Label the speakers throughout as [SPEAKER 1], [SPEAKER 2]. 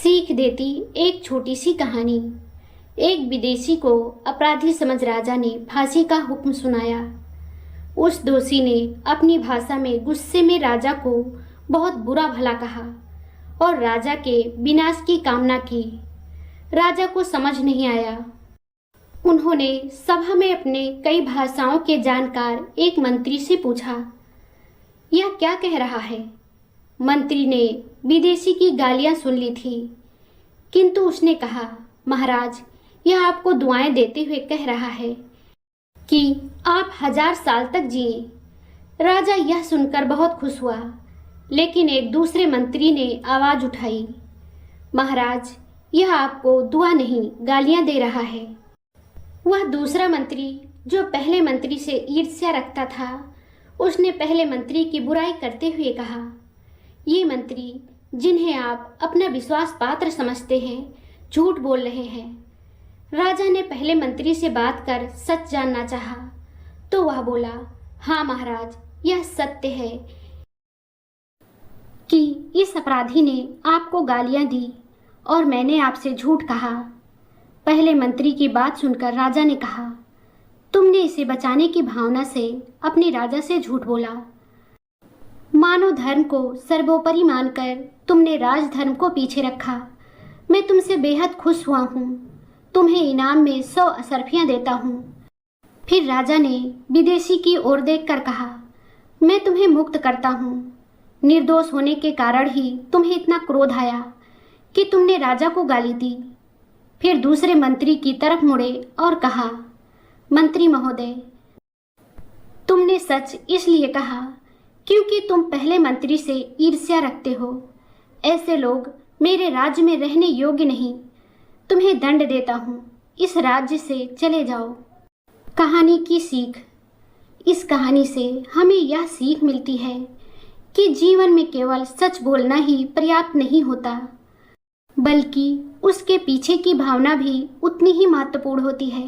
[SPEAKER 1] सीख देती एक छोटी सी कहानी। एक विदेशी को अपराधी समझ राजा ने फांसी का हुक्म सुनाया। उस दोषी ने अपनी भाषा में गुस्से में राजा को बहुत बुरा भला कहा और राजा के विनाश की कामना की। राजा को समझ नहीं आया। उन्होंने सभा में अपने कई भाषाओं के जानकार एक मंत्री से पूछा, यह क्या कह रहा है? मंत्री ने विदेशी की गालियां सुन ली थी, किंतु उसने कहा, महाराज, यह आपको दुआएं देते हुए कह रहा है कि आप 1000 साल तक जिए। राजा यह सुनकर बहुत खुश हुआ, लेकिन एक दूसरे मंत्री ने आवाज उठाई, महाराज, यह आपको दुआ नहीं गालियां दे रहा है। वह दूसरा मंत्री जो पहले मंत्री से ईर्ष्या रखता था, उसने पहले मंत्री की बुराई करते हुए कहा, ये मंत्री जिन्हें आप अपना विश्वास पात्र समझते हैं, झूठ बोल रहे हैं। राजा ने पहले मंत्री से बात कर सच जानना चाहा, तो वह बोला, हाँ महाराज, यह सत्य है कि इस अपराधी ने आपको गालियां दी और मैंने आपसे झूठ कहा। पहले मंत्री की बात सुनकर राजा ने कहा, तुमने इसे बचाने की भावना से अपने राजा से झूठ बोला। मानव धर्म को सर्वोपरि मानकर तुमने राजधर्म को पीछे रखा। मैं तुमसे बेहद खुश हुआ हूँ। तुम्हें इनाम में 100 असरफियाँ देता हूँ। फिर राजा ने विदेशी की ओर देखकर कहा, मैं तुम्हें मुक्त करता हूँ। निर्दोष होने के कारण ही तुम्हें इतना क्रोध आया कि तुमने राजा को गाली दी। फिर दूसरे मंत्री की तरफ मुड़े और कहा, मंत्री महोदय, तुमने सच इसलिए कहा क्योंकि तुम पहले मंत्री से ईर्ष्या रखते हो। ऐसे लोग मेरे राज्य में रहने योग्य नहीं। तुम्हें दंड देता हूँ, इस राज्य से चले जाओ। कहानी की सीख। इस कहानी से हमें यह सीख मिलती है कि जीवन में केवल सच बोलना ही पर्याप्त नहीं होता, बल्कि उसके पीछे की भावना भी उतनी ही महत्वपूर्ण होती है।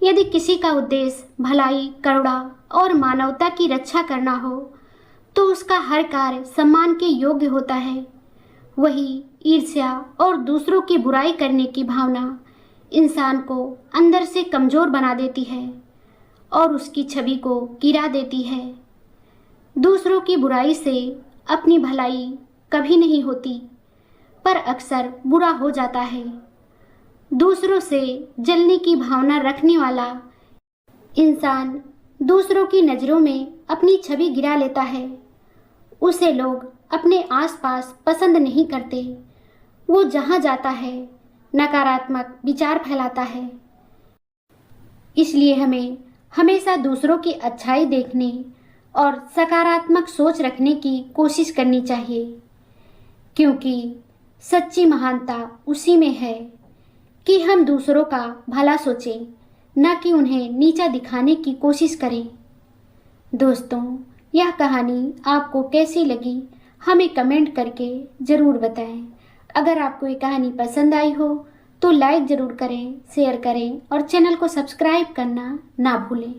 [SPEAKER 1] यदि किसी का उद्देश्य भलाई, करुणा और मानवता की रक्षा करना हो, तो उसका हर कार्य सम्मान के योग्य होता है। वही ईर्ष्या और दूसरों की बुराई करने की भावना इंसान को अंदर से कमज़ोर बना देती है और उसकी छवि को गिरा देती है। दूसरों की बुराई से अपनी भलाई कभी नहीं होती, पर अक्सर बुरा हो जाता है। दूसरों से जलने की भावना रखने वाला इंसान दूसरों की नज़रों में अपनी छवि गिरा लेता है। उसे लोग अपने आसपास पसंद नहीं करते। वो जहाँ जाता है नकारात्मक विचार फैलाता है। इसलिए हमें हमेशा दूसरों की अच्छाई देखने और सकारात्मक सोच रखने की कोशिश करनी चाहिए, क्योंकि सच्ची महानता उसी में है कि हम दूसरों का भला सोचें, न कि उन्हें नीचा दिखाने की कोशिश करें। दोस्तों, यह कहानी आपको कैसी लगी हमें कमेंट करके ज़रूर बताएं। अगर आपको ये कहानी पसंद आई हो तो लाइक ज़रूर करें, शेयर करें और चैनल को सब्सक्राइब करना ना भूलें।